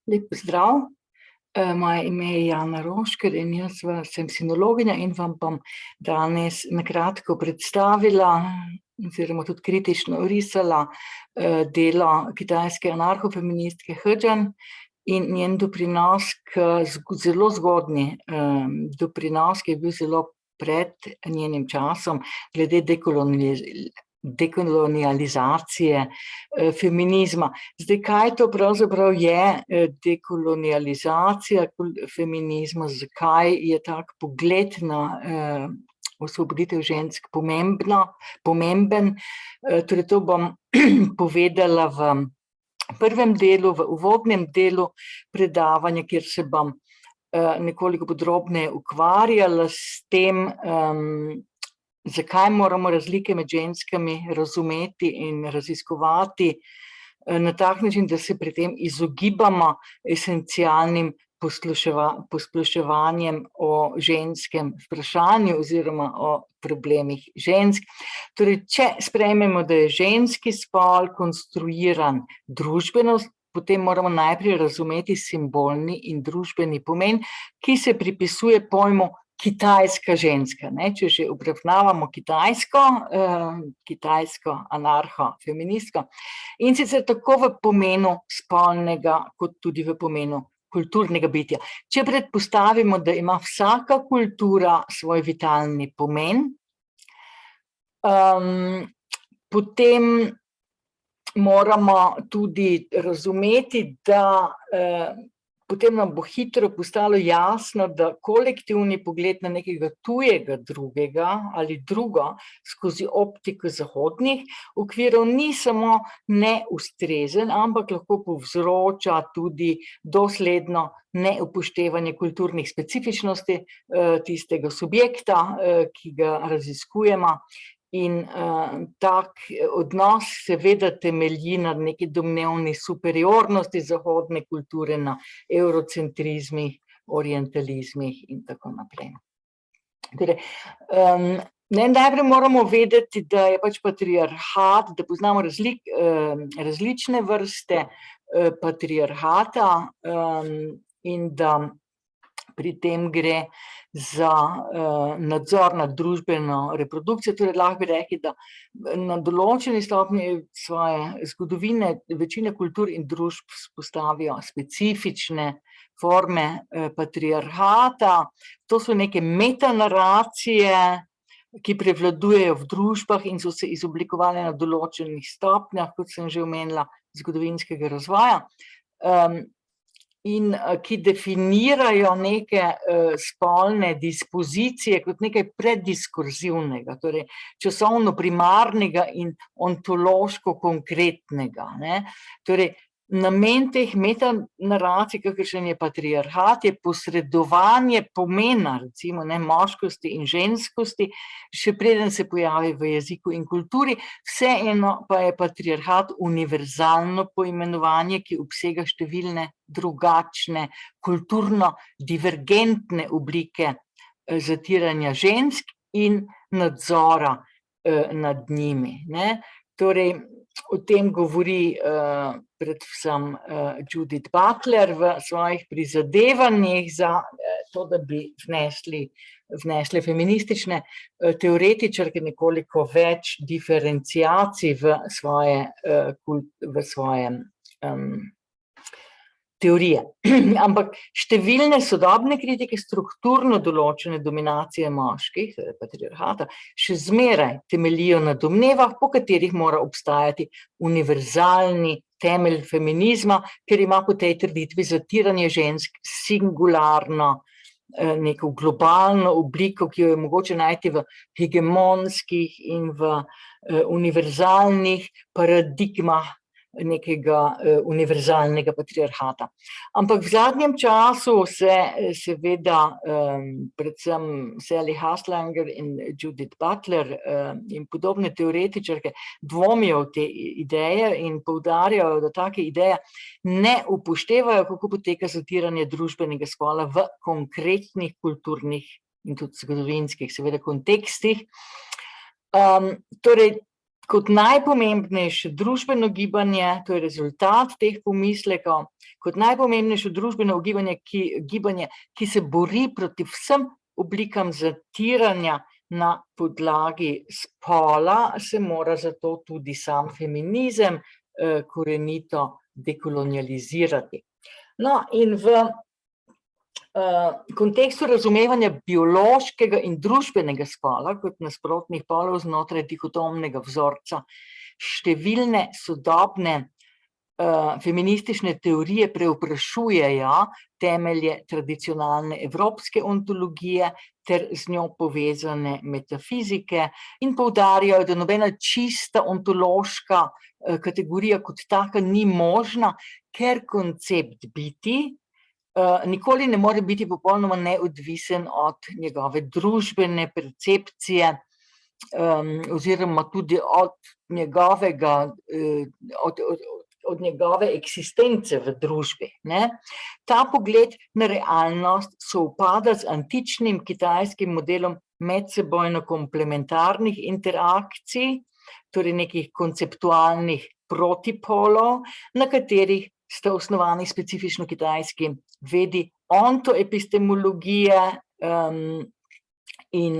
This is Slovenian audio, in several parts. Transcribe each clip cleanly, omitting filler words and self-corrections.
Lep pozdrav, moje ime je Jana Rošker in jaz sem sinologinja in vam bom danes na kratko predstavila oziroma tudi kritično orisala delo kitajske anarhofeministke He Zhan in njen doprinos k zelo zgodnji doprinos, ki je bil zelo pred njenim časom glede dekolonializacije feminizma. Zdaj, kaj to pravzaprav je dekolonializacija feminizma, zakaj je tak pogled na osvoboditev žensk pomemben? Torej, to bom povedala v prvem delu, v uvodnem delu predavanja, kjer se bom nekoliko podrobneje ukvarjala s tem, zakaj moramo razlike med ženskami razumeti in raziskovati na tak način, da se pri tem izogibamo esencialnim posploševanjem o ženskem vprašanju oziroma o problemih žensk. Torej, če sprejmemo, da je ženski spol konstruiran družbeno, potem moramo najprej razumeti simbolni in družbeni pomen, ki se pripisuje pojmu kitajska ženska. Če že obravnavamo kitajsko anarho-feministko, in sicer tako v pomenu spolnega, kot tudi v pomenu kulturnega bitja. Če predpostavimo, da ima vsaka kultura svoj vitalni pomen, potem moramo tudi razumeti, da potem nam bo hitro postalo jasno, da kolektivni pogled na nekega tujega drugega ali drugo skozi optiko zahodnih okvirov ni samo neustrezen, ampak lahko povzroča tudi dosledno neupoštevanje kulturnih specifičnosti tistega subjekta, ki ga raziskujemo. In tak odnos seveda temelji na neki domnevni superiornosti zahodne kulture, na eurocentrizmih, orientalizmih in tako naprej. Torej, najprej moramo vedeti, da je pač patriarhat, da poznamo različne vrste patriarhata in da pri tem gre za nadzor nad družbeno reprodukcijo. Torej, lahko bi rekli, da na določeni stopnji svoje zgodovine večina kultur in družb vzpostavijo specifične forme patriarhata. To so neke metanaracije, ki prevladujejo v družbah in so se izoblikovale na določenih stopnjah, kot sem že omenila, zgodovinskega razvoja. In ki definirajo neke spolne dispozicije kot nekaj preddiskurzivnega, torej časovno primarnega in ontološko konkretnega. Torej, namen teh metanaracij, kakršen je patriarhat, je posredovanje pomena, recimo, moškosti in ženskosti, še preden se pojavi v jeziku in kulturi. Vseeno pa je patriarhat univerzalno poimenovanje, ki obsega številne drugačne, kulturno divergentne oblike zatiranja žensk in nadzora nad njimi. Torej, o tem govori predvsem Judith Butler v svojih prizadevanjih za to, da bi vnesle feministične teoretičarke nekoliko več diferenciacij v svoje teorije. Ampak številne sodobne kritike strukturno določene dominacije moških, patriarhata, še zmeraj temeljijo na domnevah, po katerih mora obstajati univerzalni temelj feminizma, ker ima po tej trditvi zatiranje žensk singularno, neko globalno obliko, ki jo je mogoče najti v hegemonskih in v univerzalnih paradigmah nekega univerzalnega patriarhata. Ampak v zadnjem času se seveda predvsem Sally Haslanger in Judith Butler in podobne teoretičarke dvomijo v te ideje in poudarjajo, da take ideje ne upoštevajo, kako poteka zatiranje družbenega spola v konkretnih kulturnih in tudi zgodovinskih seveda kontekstih. Torej, kot najpomembnejše družbeno gibanje, to je rezultat teh pomislekov, kot najpomembnejše družbeno gibanje, ki se bori proti vsem oblikam zatiranja na podlagi spola, se mora zato tudi sam feminizem korenito dekolonializirati. No, in v kontekstu razumevanja biološkega in družbenega spola kot nasprotnih polov znotraj dihotomnega vzorca številne sodobne feministične teorije preoprašujejo temelje tradicionalne evropske ontologije ter z njo povezane metafizike in poudarjajo, da nobena čista ontološka kategorija kot taka ni možna, ker koncept biti nikoli ne more biti popolnoma neodvisen od njegove družbene percepcije oziroma tudi od njegove eksistence v družbi. Ta pogled na realnost sovpada z antičnim kitajskim modelom medsebojno komplementarnih interakcij, torej nekih konceptualnih protipolov, na katerih sta osnovani specifično kitajski vedi ontoepistemologije in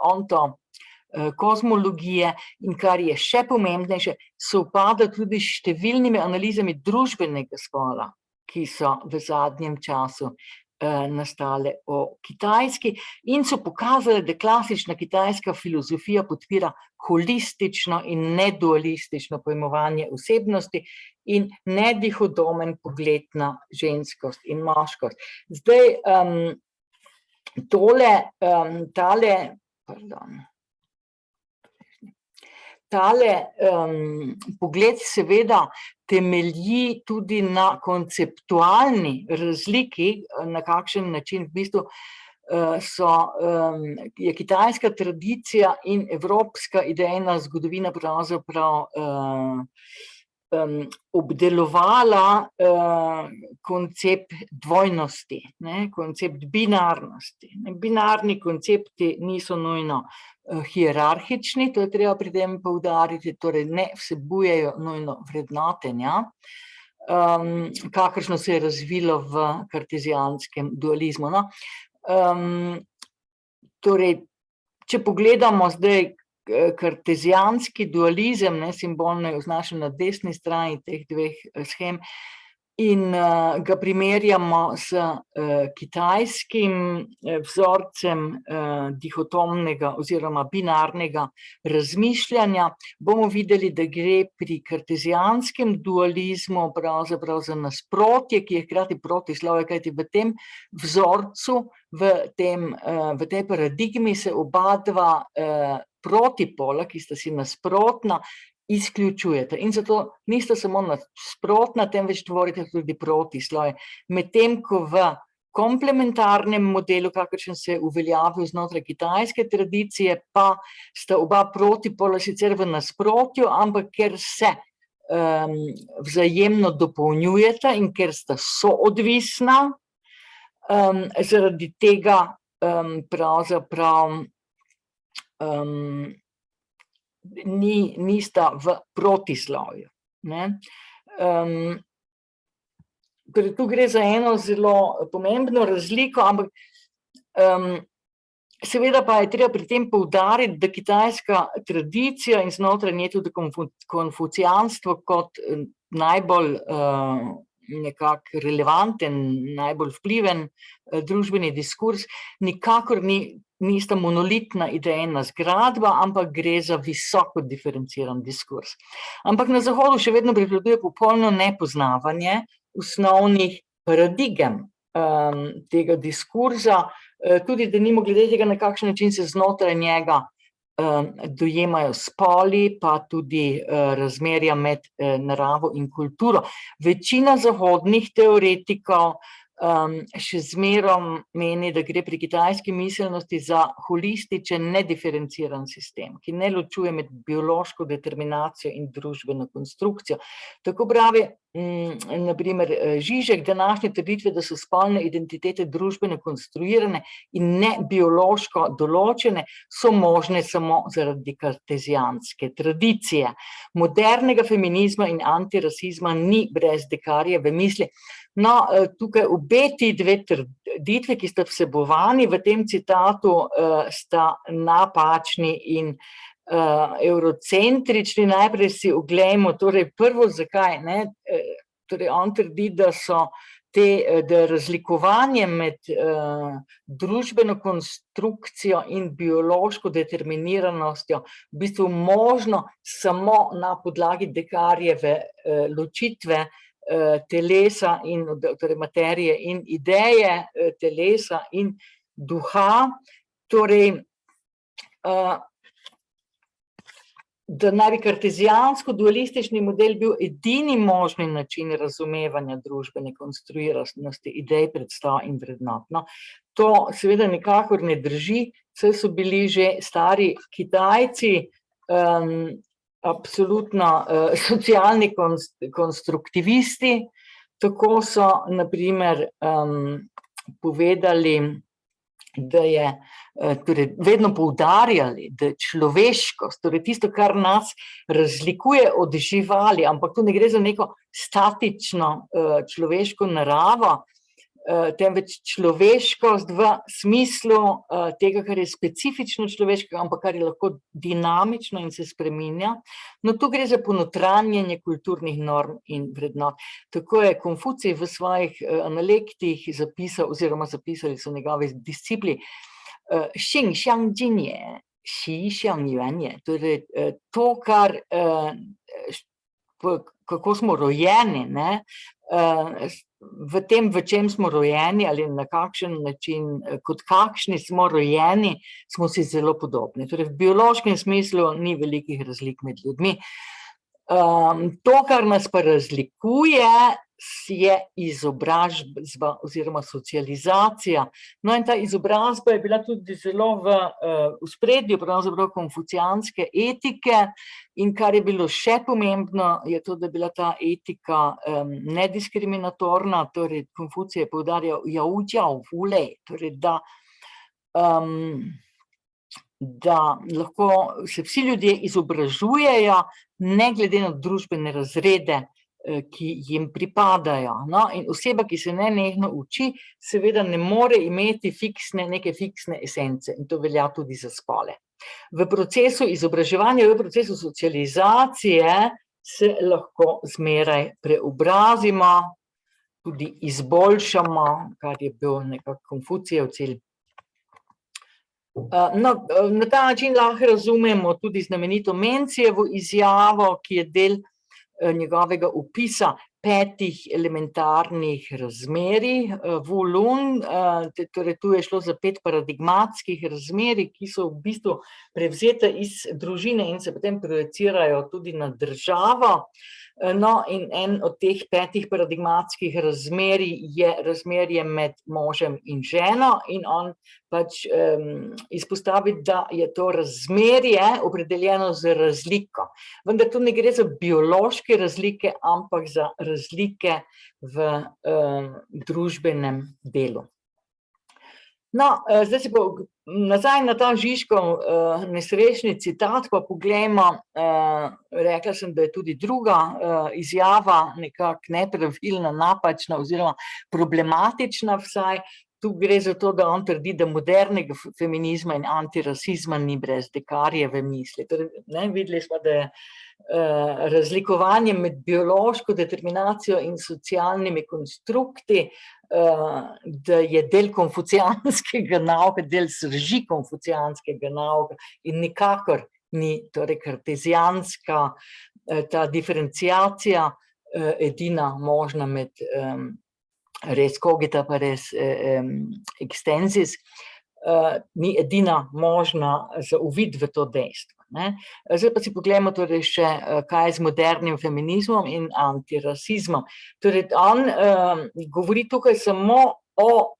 ontokozmologije, in kar je še pomembnejše, sovpada tudi s številnimi analizami družbenega spola, ki so v zadnjem času nastale o Kitajski in so pokazale, da klasična kitajska filozofija podpira holistično in nedualistično pojmovanje osebnosti in nedihodomen pogled na ženskost in moškost. Zdaj, tale pogled seveda temelji tudi na konceptualni razliki, na kakšen način v bistvu je kitajska tradicija in evropska idejna zgodovina pravzaprav obdelovala koncept dvojnosti, koncept binarnosti. Binarni koncepti niso nujno hierarhični, to je treba pri tem poudariti, torej ne vsebujejo nujno vrednotenja, kakršno se je razvilo v kartezijanskem dualizmu. Torej, če pogledamo zdaj kartezijanski dualizem, simbolno je označen na desni strani teh dveh shem, in ga primerjamo s kitajskim vzorcem dihotomnega oziroma binarnega razmišljanja, bomo videli, da gre pri kartezijanskem dualizmu pravzaprav za nasprotje, ki je hkrati protislovje, kajti v tem vzorcu, v tej paradigmi se oba dva protipola, ki sta si nasprotna, izključujete. In zato nista samo nasprotna, temveč tvorite tudi protislovje. Medtem ko v komplementarnem modelu, kakršen se je uveljavil znotraj kitajske tradicije, pa sta oba protipola sicer v nasprotju, ampak ker se vzajemno dopolnjujeta in ker sta soodvisna, zaradi tega pravzaprav nista v protislovju. Torej, tu gre za eno zelo pomembno razliko, ampak seveda pa je treba pri tem poudariti, da kitajska tradicija in znotraj nje tudi konfucijanstvo kot najbolj nekako relevanten, najbolj vpliven družbeni diskurs, nikakor nista monolitna idejna zgradba, ampak gre za visoko diferenciran diskurs. Ampak na Zahodu še vedno prevladuje popolno nepoznavanje osnovnih paradigem tega diskurza, tudi denimo glede tega, na kakšen način se znotraj njega dojemajo spoli, pa tudi razmerja med naravo in kulturo. Večina zahodnih teoretikov še zmerom meni, da gre pri kitajski miselnosti za holističen, nediferenciran sistem, ki ne ločuje med biološko determinacijo in družbeno konstrukcijo. Tako pravi, naprimer Žižek, današnje trditve, da so spolne identitete družbeno konstruirane in ne biološko določene, so možne samo zaradi kartezijanske tradicije. Modernega feminizma in antirasizma ni brez Descartesove misli. No, tukaj obe ti dve trditve, ki sta vsebovani v tem citatu, sta napačni in eurocentrični. Najprej si oglejmo, torej prvo, zakaj, ne? Torej on trdi, da so da razlikovanje med družbeno konstrukcijo in biološko determiniranostjo v bistvu možno samo na podlagi Descartesove ločitve telesa in torej materije in ideje, telesa in duha, torej da naj bi kartezijansko-dualistični model bil edini možni način razumevanja družbene konstruiranosti idej, predstav in vrednot. No, to seveda nikakor ne drži, saj so bili že stari Kitajci absolutno socialni konstruktivisti, tako so na primer povedali, da je torej vedno poudarjali, da človeškost, torej tisto, kar nas razlikuje od živali, ampak tu ne gre za neko statično človeško naravo, temveč človeškost v smislu tega, kar je specifično človeškega, ampak kar je lahko dinamično in se spreminja. No, tu gre za ponotranjenje kulturnih norm in vrednot. Tako je Konfucij v svojih analektih zapisal, oziroma zapisali so njegove discipli, Xing xiang jin je, xi xiang yuan je, torej to, kar, kako smo rojeni, ne, v tem, v čem smo rojeni ali na kakšen način, kot kakšni smo rojeni, smo si zelo podobni. Torej v biološkem smislu ni velikih razlik med ljudmi. To, kar nas pa razlikuje, je izobrazba oziroma socializacija. No, in ta izobrazba je bila tudi zelo v ospredju pravzaprav konfucijanske etike, in kar je bilo še pomembno, je to, da je bila ta etika nediskriminatorna, torej Konfucij je poudarjal jau jiao wu lei, torej da lahko se vsi ljudje izobražujejo, ne glede na družbene razrede, ki jim pripadajo. No, in oseba, ki se nenehno uči, seveda ne more imeti neke fiksne esence, in to velja tudi za spole. V procesu izobraževanja, v procesu socializacije se lahko zmeraj preobrazimo, tudi izboljšamo, kar je bil nekako Konfucijev cilj. No, na ta način lahko razumemo tudi znamenito Mencijevo izjavo, ki je del njegovega opisa 5 elementarnih razmerij, Wu Lun, torej tu je šlo za 5 paradigmatskih razmerij, ki so v bistvu prevzete iz družine in se potem projecirajo tudi na državo. No, in en od teh 5 paradigmatskih razmerij je razmerje med možem in ženo, in on pač izpostavi, da je to razmerje opredeljeno z razliko. Vendar tu ne gre za biološke razlike, ampak za razlike v družbenem delu. No, zdaj se pa nazaj na ta Žižkov nesrečni citat, pa poglejmo, rekla sem, da je tudi druga izjava nekako nepravilna, napačna oziroma problematična vsaj. Tu gre za to, da on trdi, da modernega feminizma in antirasizma ni brez Descartesove misli. Torej, ne, videli smo, da je razlikovanje med biološko determinacijo in socialnimi konstrukti, da je del konfucijanskega nauka, del srži konfucijanskega nauka in nikakor ni torej kartezijanska ta diferenciacija edina možna med res cogita pa res extensis, ni edina možna za uvid v to dejstvo. Zdaj pa si poglejmo torej še, kaj je z modernim feminizmom in antirasizmom. Torej, on govori tukaj samo o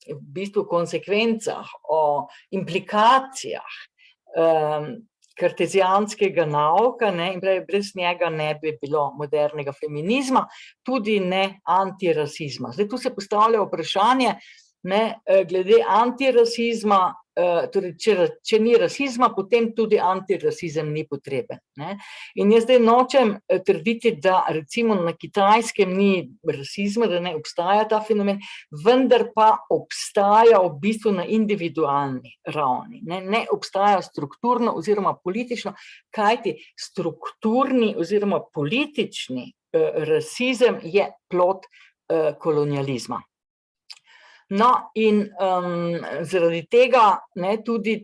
v bistvu konsekvencah, o implikacijah kartezijanskega nauka, ne, in brez njega ne bi bilo modernega feminizma, tudi ne antirasizma. Zdaj, tu se postavlja vprašanje, ne, glede antirasizma, torej, če ni rasizma, potem tudi antirasizem ni potreben, ne. In jaz zdaj nočem trditi, da recimo na Kitajskem ni rasizma, da ne obstaja ta fenomen, vendar pa obstaja v bistvu na individualni ravni, ne obstaja strukturno oziroma politično, kajti strukturni oziroma politični rasizem je plod kolonializma. No, in zaradi tega, ne, tudi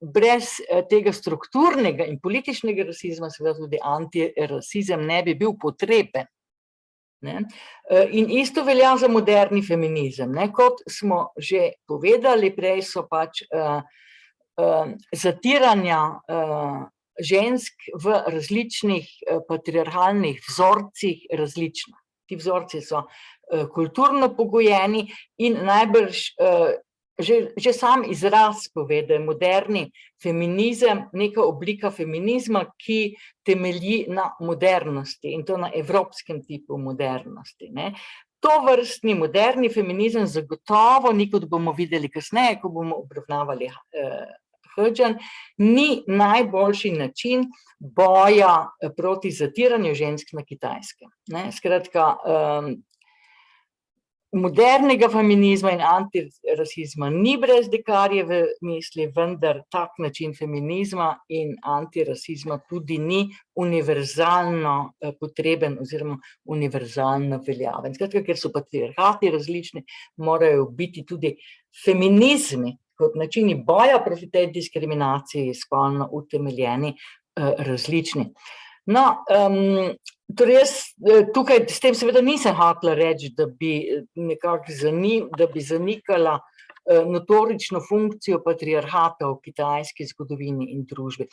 brez tega strukturnega in političnega rasizma, seveda tudi antirasizem ne bi bil potreben. Ne. In isto velja za moderni feminizem, ne, kot smo že povedali, prej so pač zatiranja žensk v različnih patriarhalnih vzorcih različna. Ti vzorci so kulturno pogojeni in najbrž že sam izraz pove, da je moderni feminizem neka oblika feminizma, ki temelji na modernosti in to na evropskem tipu modernosti, ne. Tovrstni moderni feminizem zagotovo ni, kot bomo videli kasneje, ko bomo obravnavali Hodžan, ni najboljši način boja proti zatiranju žensk na Kitajskem, ne. Skratka, modernega feminizma in antirasizma ni brez Descartesove misli, vendar tak način feminizma in antirasizma tudi ni univerzalno potreben oziroma univerzalno veljaven. Skratka, ker so patriarhati različni, morajo biti tudi feminizmi kot načini boja proti tej diskriminaciji spolno utemeljeni različni. No, torej jaz tukaj s tem seveda nisem hotela reči, da bi nekako zanikala notorično funkcijo patriarhata v kitajski zgodovini in družbi.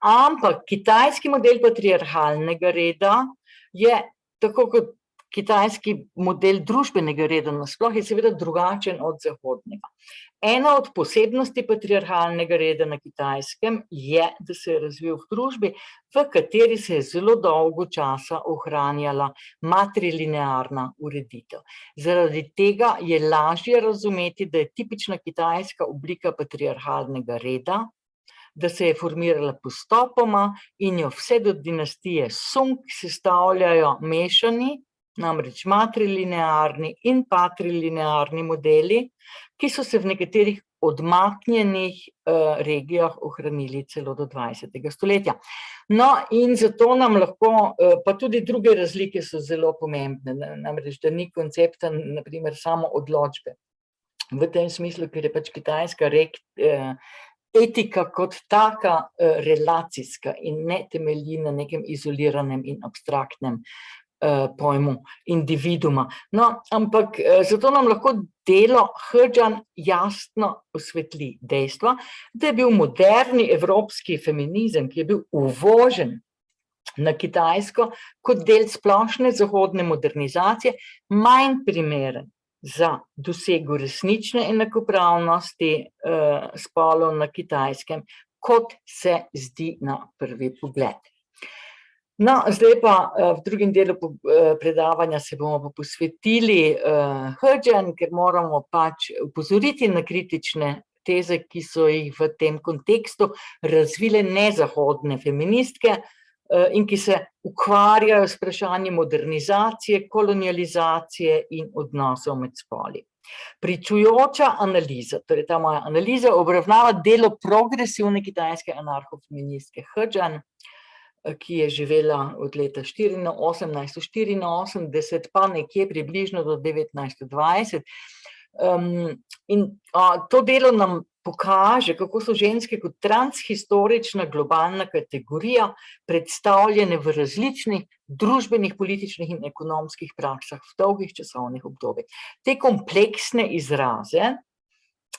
Ampak kitajski model patriarhalnega reda je, tako kot kitajski model družbenega reda nasploh, je seveda drugačen od zahodnega. Ena od posebnosti patriarhalnega reda na Kitajskem je, da se je razvil v družbi, v kateri se je zelo dolgo časa ohranjala matrilinearna ureditev. Zaradi tega je lažje razumeti, da je tipična kitajska oblika patriarhalnega reda, da se je formirala postopoma in jo vse do dinastije Sung sestavljajo mešani, namreč matrilinearni in patrilinearni modeli, ki so se v nekaterih odmaknjenih regijah ohranili celo do 20. stoletja. No, in zato nam lahko, pa tudi druge razlike so zelo pomembne, namreč, da ni koncepta, na primer, samo odločbe. V tem smislu, ker je pač kitajska etika kot taka relacijska in ne temelji na nekem izoliranem in abstraktnem pojmu individuuma. No, ampak zato nam lahko delo Hodžan jasno osvetli dejstva, da je bil moderni evropski feminizem, ki je bil uvožen na Kitajsko kot del splošne zahodne modernizacije, manj primeren za dosego resnične enakopravnosti spolov na Kitajskem, kot se zdi na prvi pogled. No, zdaj pa v drugem delu predavanja se bomo pa posvetili Hodžan, ker moramo pač opozoriti na kritične teze, ki so jih v tem kontekstu razvile nezahodne feministke in ki se ukvarjajo s vprašanjem modernizacije, kolonializacije in odnosov med spoli. Pričujoča analiza, torej ta moja analiza, obravnava delo progresivne kitajske anarhofeministke Hodžan, ki je živela od leta 1884 pa nekje približno do 1920. In to delo nam pokaže, kako so ženske kot transhistorična globalna kategorija predstavljene v različnih družbenih, političnih in ekonomskih praksah v dolgih časovnih obdobjih. Te kompleksne izraze,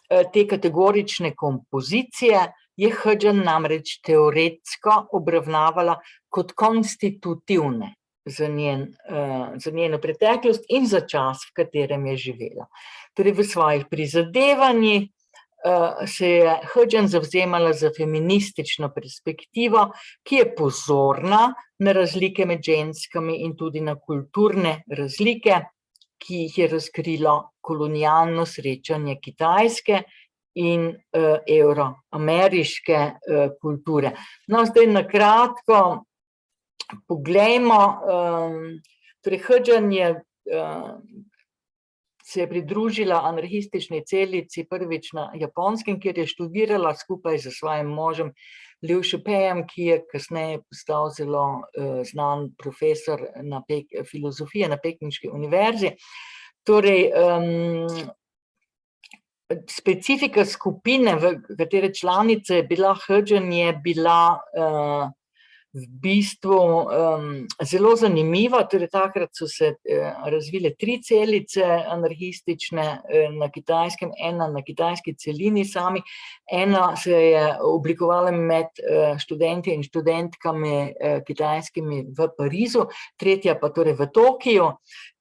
te kategorične kompozicije je Hodžan namreč teoretsko obravnavala kot konstitutivne za njeno preteklost in za čas, v katerem je živela. Torej v svojih prizadevanjih se je Hodžan zavzemala za feministično perspektivo, ki je pozorna na razlike med ženskami in tudi na kulturne razlike, ki jih je razkrilo kolonialno srečanje Kitajske in evroameriške kulture. No, zdaj na kratko poglejmo, torej Hodžan se je pridružila anarhistični celici prvič na Japonskem, kjer je študirala skupaj s svojim možem Liu Shipejem, ki je kasneje postal zelo znan profesor filozofije na Pekinški univerzi. Torej, specifika skupine, v katere članice je bila Hodžan, je bila v bistvu zelo zanimiva, torej takrat so se razvile 3 celice anarhistične na Kitajskem, ena na kitajski celini sami, ena se je oblikovala med študenti in študentkami kitajskimi v Parizu, tretja pa torej v Tokiju.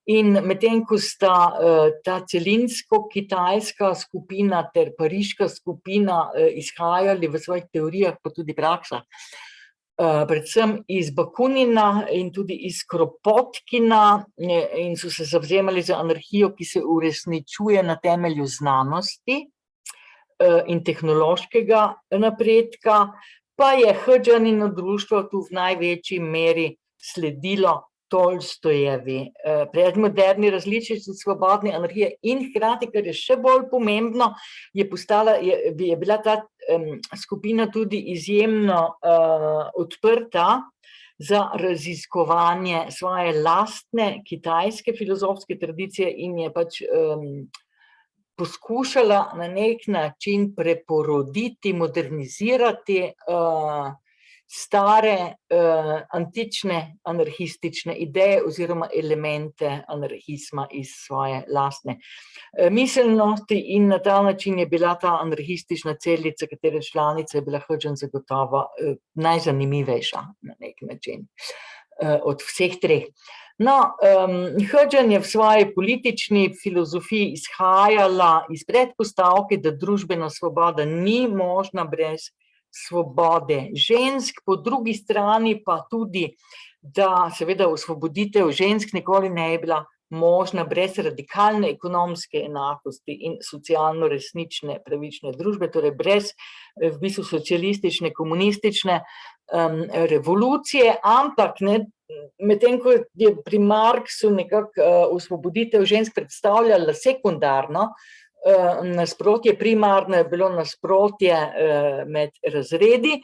In medtem ko sta ta celinsko-kitajska skupina ter pariška skupina izhajali v svojih teorijah, pa tudi praksah, predvsem iz Bakunina in tudi iz Kropotkina, in so se zavzemali za anarhijo, ki se uresničuje na temelju znanosti in tehnološkega napredka, pa je Hodžanino društvo tu v največji meri sledilo Tolstojevi predmoderni različici svobodne anarhije in hkrati, kar je še bolj pomembno, je bila ta skupina tudi izjemno odprta za raziskovanje svoje lastne kitajske filozofske tradicije in je pač poskušala na nek način preporoditi, modernizirati stare antične anarhistične ideje oziroma elemente anarhizma iz svoje lastne miselnosti in na ta način je bila ta anarhistična celica, katere članica je bila Hodžan zagotovo najzanimivejša na nek način od vseh 3. No, Hodžan je v svoji politični filozofiji izhajala iz predpostavke, da družbena svoboda ni možna brez svobode žensk, po drugi strani pa tudi, da seveda osvoboditev žensk nikoli ne je bila možna brez radikalne ekonomske enakosti in socialno resnične pravične družbe, torej brez v bistvu socialistične, komunistične revolucije, ampak medtem ko je pri Marxu nekako osvoboditev žensk predstavljala sekundarno, nasprotje, primarno je bilo nasprotje med razredi,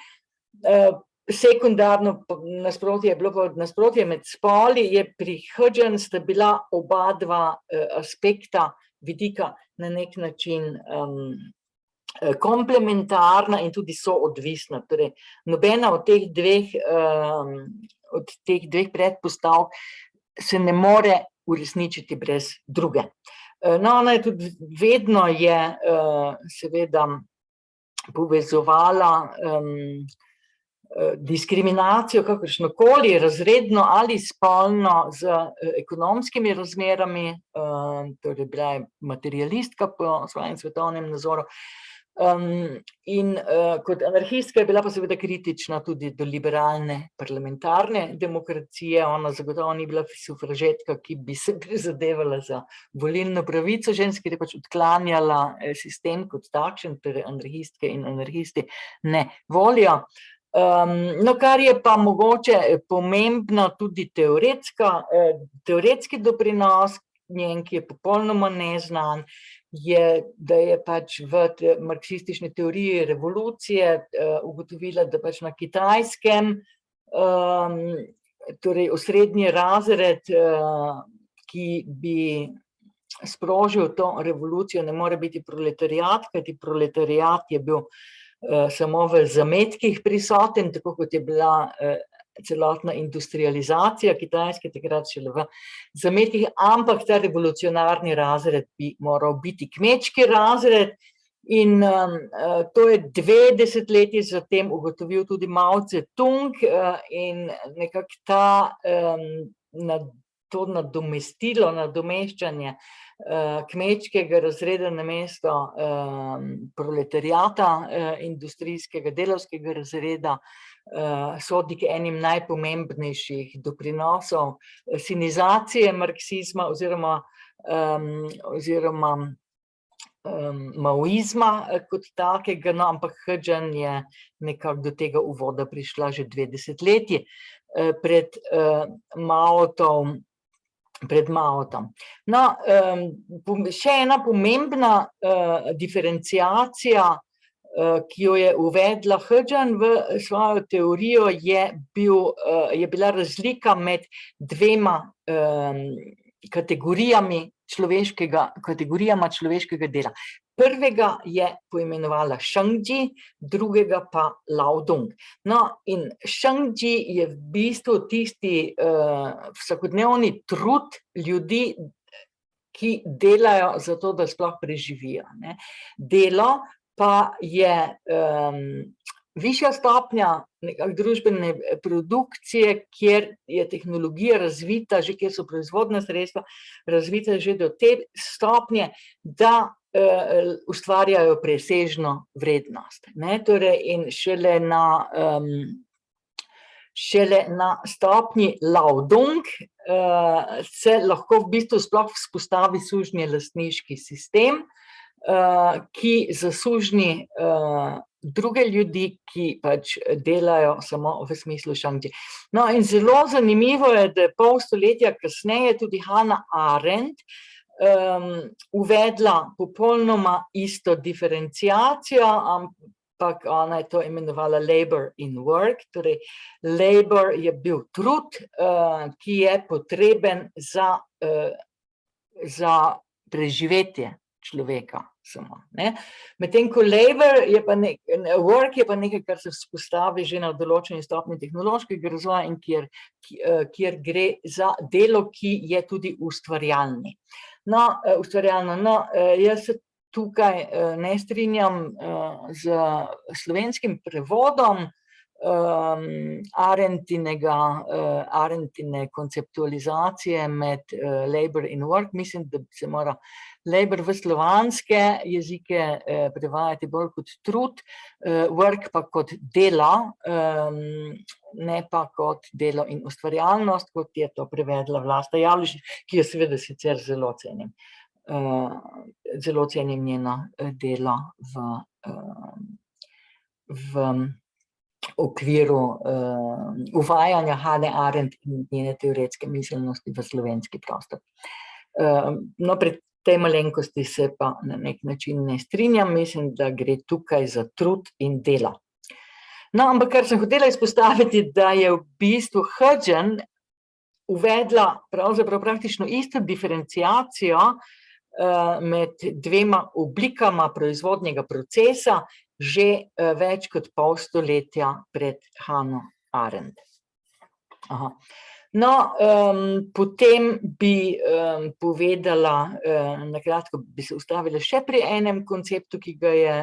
sekundarno nasprotje je bilo pa nasprotje med spoli, je pri Hodžan sta bila oba dva aspekta vidika na nek način komplementarna in tudi soodvisna. Torej, nobena od teh dveh predpostavk se ne more uresničiti brez druge. No, ona je tudi vedno seveda povezovala diskriminacijo, kakršnokoli, razredno ali spolno, z ekonomskimi razmerami, torej bila je materialistka po svojem svetovnem nazoru. In kot anarhistka je bila pa seveda kritična tudi do liberalne parlamentarne demokracije. Ona zagotovo ni bila sufražetka, ki bi se prizadevala za volilno pravico žensk, ker je pač odklanjala sistem kot takšen, torej anarhistke in anarhisti ne volijo. No, kar je pa mogoče pomembno tudi teoretski doprinos njen, ki je popolnoma neznan, je, da je pač v marksistični teoriji revolucije ugotovila, da pač na Kitajskem, torej osrednji razred, ki bi sprožil to revolucijo, ne more biti proletariat, kajti proletariat je bil samo v zametkih prisoten, tako kot je bila celotna industrializacija Kitajske takrat šele v zametkih, ampak ta revolucionarni razred bi moral biti kmečki razred in to je 2 desetletji zatem ugotovil tudi Mao Tse-tung in nekako ta to nadomestilo, nadomeščanje kmečkega razreda namesto proletariata, industrijskega, delavskega razreda, sodi k enim najpomembnejših doprinosov sinizacije marksizma oziroma maoizma kot takega, no, ampak Hodžan je nekako do tega uvoda prišla že 2 desetletji pred Maotom. No, še ena pomembna diferenciacija, ki jo je uvedla Hodžan v svojo teorijo, je bila razlika med 2 kategorijama človeškega dela. Prvega je poimenovala Shengji, drugega pa Laodong. No, in Shengji je v bistvu tisti vsakodnevni trud ljudi, ki delajo za to, da sploh preživijo, ne. Delo pa je višja stopnja nekako družbene produkcije, kjer je tehnologija razvita, že kjer so proizvodna sredstva razvita že do te stopnje, da ustvarjajo presežno vrednost, ne, torej in šele na stopnji Laodong se lahko v bistvu sploh vzpostavi sužnjelastniški sistem, ki zasužnji druge ljudi, ki pač delajo samo v smislu Shengji. No, in zelo zanimivo je, da je pol stoletja kasneje tudi Hannah Arendt uvedla popolnoma isto diferenciacijo, ampak ona je to imenovala labor in work, torej labor je bil trud, ki je potreben za preživetje človeka samo, ne. Medtem ko labor je pa work je pa nekaj, kar se vzpostavi že na določeni stopnji tehnološkega razvoja in kjer gre za delo, ki je tudi ustvarjalno. Jaz se tukaj ne strinjam z slovenskim prevodom Arendtine konceptualizacije med labor in work. Mislim, da se mora labor v slovanske jezike prevajati bolj kot trud, work pa kot delo, ne pa kot delo in ustvarjalnost, kot je to prevedla Vlasta Javlišič, ki jo seveda sicer zelo cenim. Zelo cenim njeno delo v okviru uvajanja Hannah Arendt in njene teoretske miselnosti v slovenski prostor. No, pri tej malenkosti se pa na nek način ne strinjam, mislim, da gre tukaj za trud in delo. No, ampak kar sem hotela izpostaviti, da je v bistvu Hodžan uvedla pravzaprav praktično isto diferenciacijo med 2 oblikama proizvodnega procesa že več kot pol stoletja pred Hannah Arendt. No, potem bi povedala, na kratko bi se ustavila še pri enem konceptu, ki ga je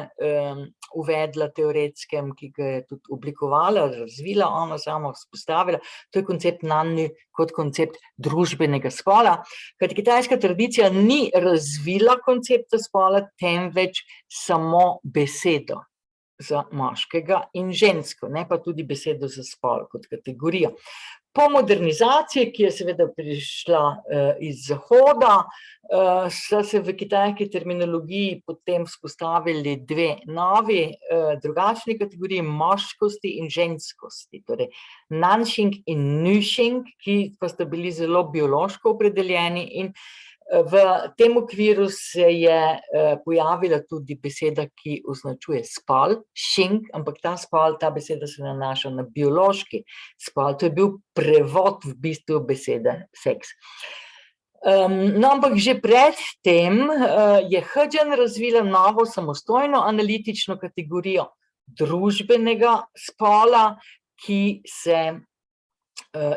uvedla teoretskem, ki ga je tudi oblikovala, razvila, ona sama vzpostavila, to je koncept Nanny kot koncept družbenega spola, kajti kitajska tradicija ni razvila koncepta spola, temveč samo besedo za moškega in žensko, ne pa tudi besedo za spol kot kategorijo. Po modernizaciji, ki je seveda prišla iz Zahoda, so se v kitajski terminologiji potem vzpostavili 2 novi, drugačni kategoriji moškosti in ženskosti, torej Nanxing in Nuxing, ki pa sta bili zelo biološko opredeljeni, in v tem okviru se je pojavila tudi beseda, ki označuje spol, Xing, ampak ta beseda se nanaša na biološki spol, to je bil prevod v bistvu besede seks. No, ampak že pred tem je Hodžan razvila novo samostojno analitično kategorijo družbenega spola, ki se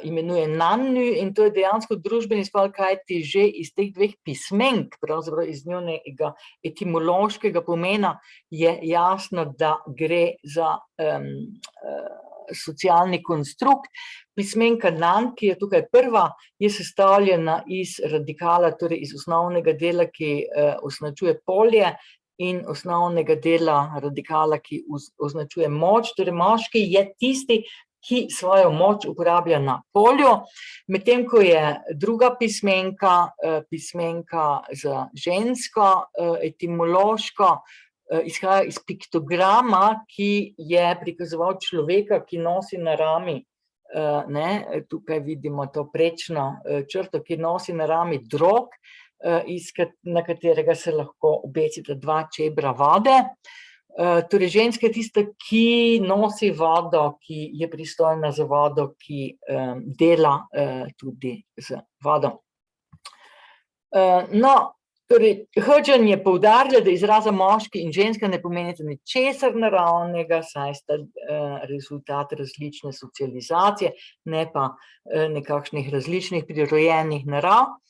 imenuje Nanny, in to je dejansko družbeni spol, kajti že iz teh 2 pismenk, pravzaprav iz njunega etimološkega pomena, je jasno, da gre za socialni konstrukt. Pismenka Nan, ki je tukaj prva, je sestavljena iz radikala, torej iz osnovnega dela, ki označuje polje, in osnovnega dela radikala, ki označuje moč. Torej moški je tisti, ki svojo moč uporablja na polju, medtem ko je druga pismenka, pismenka za žensko, etimološko, izhaja iz piktograma, ki je prikazoval človeka, ki nosi na rami, tukaj vidimo to prečno črto, ki nosi na rami drog, na katerega se lahko obesita 2 čebra vode. Torej, ženska je tista, ki nosi vodo, ki je pristojna za vodo, ki dela tudi z vodo. No, torej, Hodgson je poudarila, da izraza moški in ženska ne pomenita ničesar naravnega, saj sta rezultat različne socializacije, ne pa nekakšnih različnih prirojenih narav.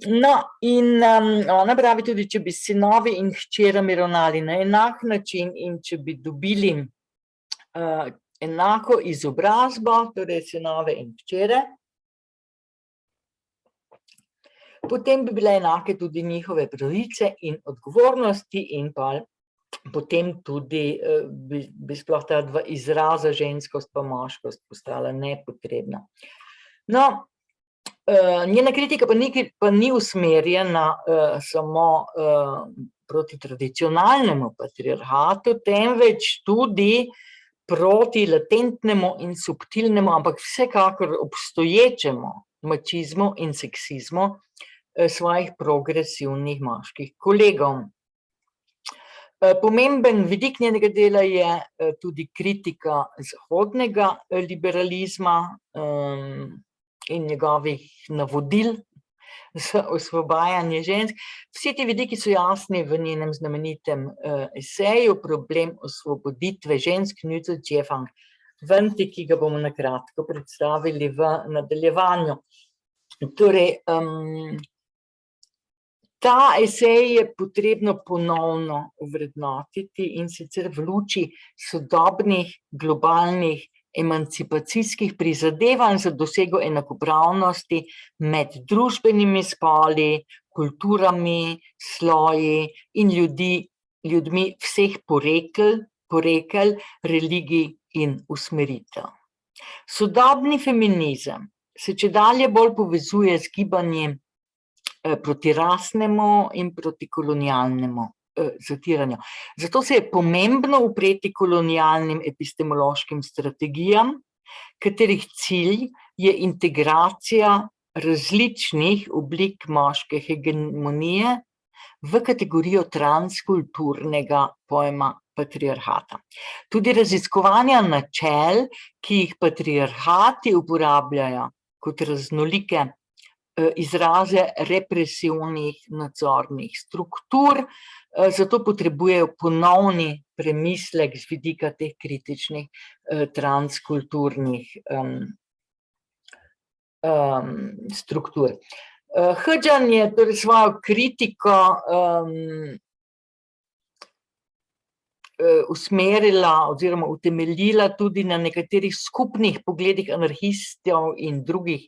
No, in ona pravi tudi, če bi sinovi in hčerami ravnali na enak način in če bi dobili enako izobrazbo, torej sinove in hčere, potem bi bile enake tudi njihove pravice in odgovornosti in pa potem tudi bi sploh ta 2 izraza, ženskost pa moškost, postala nepotrebna. No, njena kritika pa ni usmerjena samo proti tradicionalnemu patriarhatu, temveč tudi proti latentnemu in subtilnemu, ampak vsekakor obstoječemu mačizmu in seksizmu svojih progresivnih moških kolegov. Pomemben vidik njenega dela je tudi kritika zahodnega liberalizma in njegovih navodil za osvobajanje žensk. Vsi ti vidiki so jasni v njenem znamenitem eseju Problem osvoboditve žensk, Venti, ki ga bomo na kratko predstavili v nadaljevanju. Torej, ta esej je potrebno ponovno ovrednotiti, in sicer v luči sodobnih globalnih emancipacijskih prizadevanj za dosego enakopravnosti med družbenimi spoli, kulturami, sloji in ljudmi vseh porekel, religij in usmeritev. Sodobni feminizem se čedalje bolj povezuje z gibanjem proti rasnemu in proti kolonialnemu zatiranju. Zato se je pomembno upreti kolonialnim epistemološkim strategijam, katerih cilj je integracija različnih oblik moške hegemonije v kategorijo transkulturnega pojma patriarhata. Tudi raziskovanja načel, ki jih patriarhati uporabljajo kot raznolike izraze represivnih nadzornih struktur, zato potrebujejo ponovni premislek z vidika teh kritičnih transkulturnih struktur. Hodgson je torej svojo kritiko usmerila oziroma utemeljila tudi na nekaterih skupnih pogledih anarhistov in drugih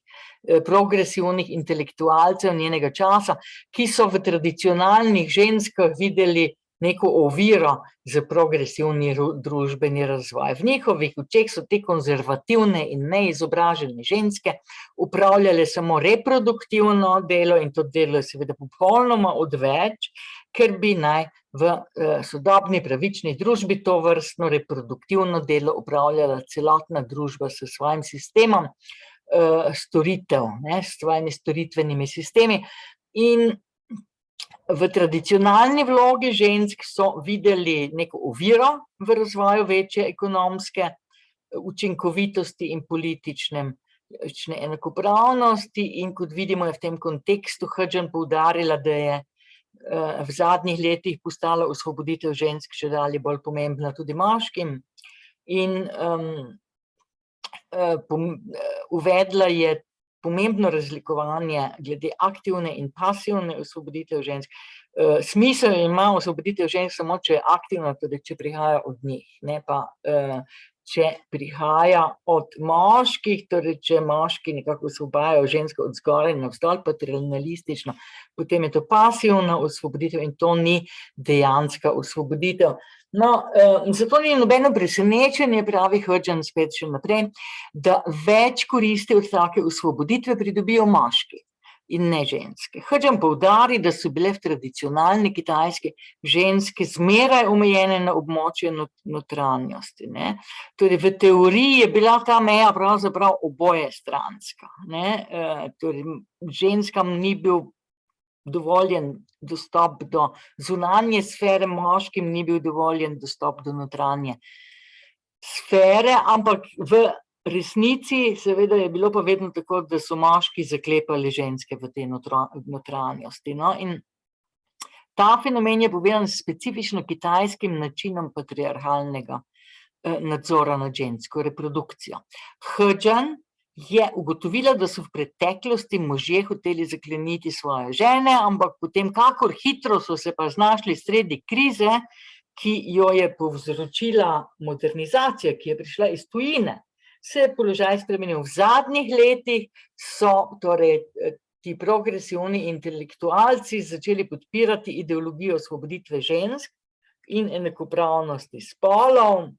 progresivnih intelektualcev njenega časa, ki so v tradicionalnih ženskah videli neko oviro za progresivni družbeni razvoj. V njihovih očeh so te konzervativne in neizobražene ženske upravljale samo reproduktivno delo, in to delo je seveda popolnoma odveč, ker bi naj v sodobni pravični družbi to vrstno reproduktivno delo upravljala celotna družba s svojim sistemom storitev, s svojimi storitvenimi sistemi. In v tradicionalni vlogi žensk so videli neko oviro v razvoju večje ekonomske učinkovitosti in politične enakopravnosti, in kot vidimo je v tem kontekstu Hodgson poudarila, da je v zadnjih letih postala osvoboditev žensk čedalje bolj pomembna tudi moškim, in uvedla je pomembno razlikovanje glede aktivne in pasivne osvoboditev žensk. Smisel ima osvoboditev žensk samo, če je aktivna, torej če prihaja od njih, ne pa če prihaja od moških, torej če moški nekako osvobajajo žensko od zgoraj navzdol, paternalistično, potem je to pasivna osvoboditev in to ni dejanska osvoboditev. No, zato ni nobeno presenečenje, pravi Hodgson spet še naprej, da več koristi od take osvoboditve pridobijo moški in ne ženske. Hodgson poudari, da so bile v tradicionalni kitajski ženske zmeraj omejene na območje notranjosti. Torej, v teoriji je bila ta meja pravzaprav obojestranska. Torej, ženskam ni bil dovoljen dostop do zunanje sfere, moškim ni bil dovoljen dostop do notranje sfere, ampak v resnici seveda je bilo pa vedno tako, da so moški zaklepali ženske v tej notranjosti. In ta fenomen je povezan s specifično kitajskim načinom patriarhalnega nadzora nad žensko reprodukcijo. Hodgson je ugotovila, da so v preteklosti možje hoteli zakleniti svoje žene, ampak potem kakor hitro so se pa znašli sredi krize, ki jo je povzročila modernizacija, ki je prišla iz tujine, se je položaj spremenil. V zadnjih letih so torej ti progresivni intelektualci začeli podpirati ideologijo osvoboditve žensk in enakopravnosti spolov.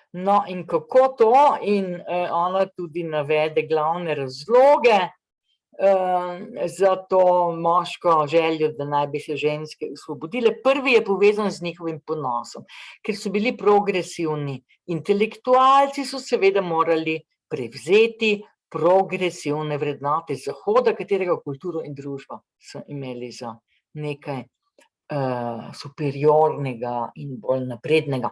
No, in kako to? In ona tudi navede glavne razloge za to moško željo, da naj bi se ženske osvobodile. Prvi je povezan z njihovim ponosom, ker so bili progresivni intelektualci, so seveda morali prevzeti progresivne vrednote Zahoda, katerega kulturo in družbo so imeli za nekaj superiornega in bolj naprednega.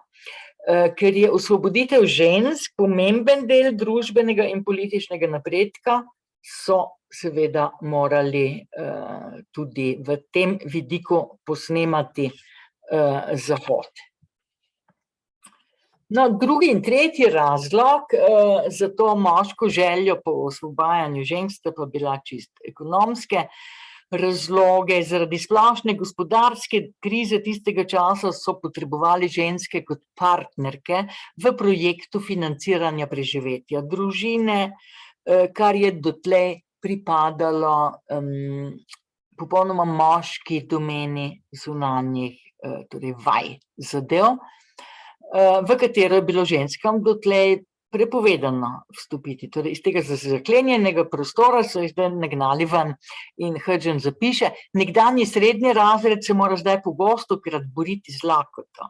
Ker je osvoboditev žensk pomemben del družbenega in političnega napredka, so seveda morali tudi v tem vidiku posnemati Zahod. No, drugi in tretji razlog za to moško željo po osvobajanju žensk sta pa bila čisto ekonomske razloge. Zaradi splošne gospodarske krize tistega časa so potrebovali ženske kot partnerke v projektu financiranja preživetja družine, kar je dotlej pripadalo popolnoma moški domeni zunanjih, torej vaj zadev, v katero je bilo ženskam dotlej prepovedano vstopiti. Torej, iz tega zaklenjenega prostora so jih zdaj nagnali ven. In Hodgson zapiše, nekdanji srednji razred se mora zdaj pogostokrat boriti z lakoto,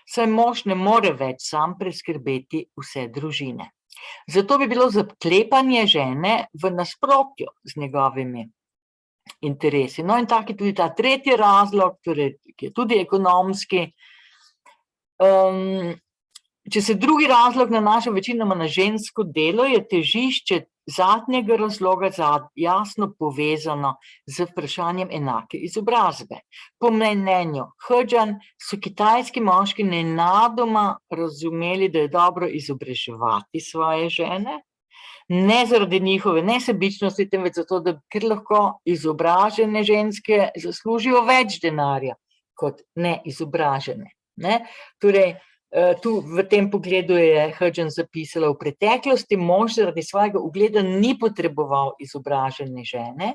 saj mož ne more več sam preskrbeti vse družine. Zato bi bilo zaklepanje žene v nasprotju z njegovimi interesi. No, in tak je tudi ta tretji razlog, torej, ki je tudi ekonomski. Če se drugi razlog nanaša večinoma na žensko delo, je težišče zadnjega razloga jasno povezano z vprašanjem enake izobrazbe. Po mnenju Hodgson so kitajski moški nenadoma razumeli, da je dobro izobraževati svoje žene, ne zaradi njihove nesebičnosti, temveč zato, ker lahko izobražene ženske zaslužijo več denarja kot neizobražene. Torej, tu v tem pogledu je Hodgson zapisala, v preteklosti mož zaradi svojega ugleda ni potreboval izobražene žene,